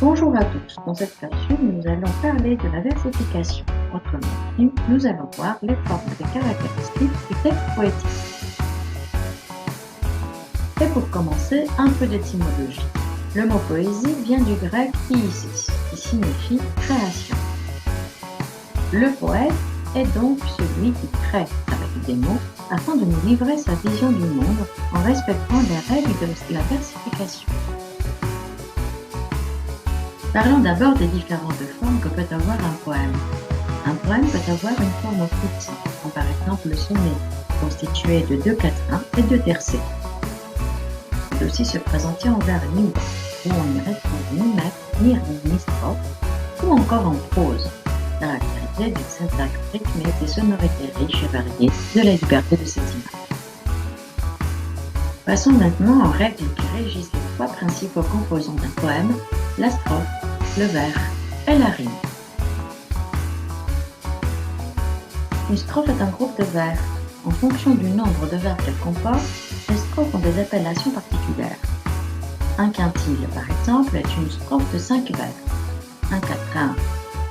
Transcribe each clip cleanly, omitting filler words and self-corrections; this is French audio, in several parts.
Bonjour à tous, dans cette capsule nous allons parler de la versification. Autrement dit, nous allons voir les formes et caractéristiques du texte poétique. Et pour commencer, un peu d'étymologie. Le mot poésie vient du grec iisis, qui signifie création. Le poète est donc celui qui crée avec des mots afin de nous livrer sa vision du monde en respectant les règles de la versification. Parlons d'abord des différentes formes que peut avoir un poème. Un poème peut avoir une forme fixe, comme par exemple le sonnet, constitué de 2 quatrains et 2 tercets. Il peut aussi se présenter en vers libres, où on n'y retrouve ni mètre, ni rime, ni strophe, ou encore en prose, caractérisé d'une syntaxe rythmée, des sonorités riches et variées, de la liberté de cette image. Passons maintenant aux règles qui régissent les 3 principaux composants d'un poème, la strophe, le vers et la rime. Une strophe est un groupe de vers. En fonction du nombre de vers qu'elle comporte, les strophes ont des appellations particulières. Un quintile, par exemple, est une strophe de 5 vers, un quatrain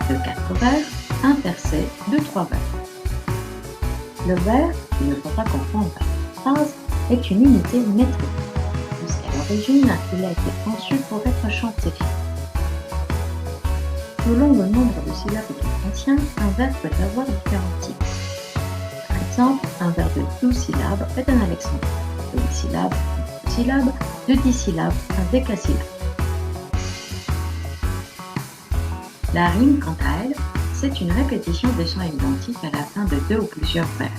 de 4 vers, un tercet de 3 vers. Le vers, il ne faut pas confondre avec la phrase, est une unité métrique, puisqu'à l'origine, il a été conçu pour être chanté. Selon le nombre de syllabes qu'il contient, un vers peut avoir différents types. Par exemple, un vers de 12 syllabes est un alexandrin, de 8 syllabes, un 2 syllabes, de 10 syllabes, un décasyllabe. La rime, quant à elle, c'est une répétition de sons identiques à la fin de 2 ou plusieurs vers.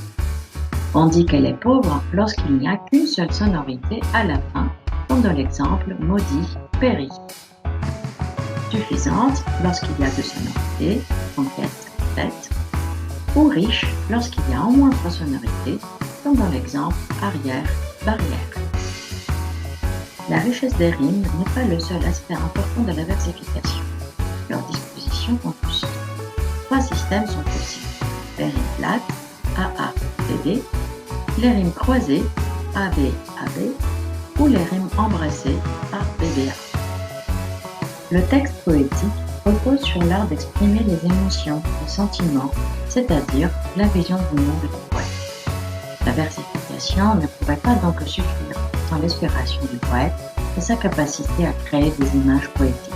On dit qu'elle est pauvre lorsqu'il n'y a qu'une seule sonorité à la fin, comme dans l'exemple maudit, périt. Suffisante lorsqu'il y a 2 sonorités, conquête, tête, ou riche lorsqu'il y a au moins 3 sonorités, comme dans l'exemple arrière, barrière. La richesse des rimes n'est pas le seul aspect important de la versification. Leurs dispositions sont aussi. 3 systèmes sont possibles. Les rimes plates, AA, BB, les rimes croisées, AB, AB, ou les rimes embrassées, ABBA. Le texte poétique repose sur l'art d'exprimer les émotions, les sentiments, c'est-à-dire la vision du monde du poète. La versification ne pourrait pas donc suffire sans l'inspiration du poète et sa capacité à créer des images poétiques.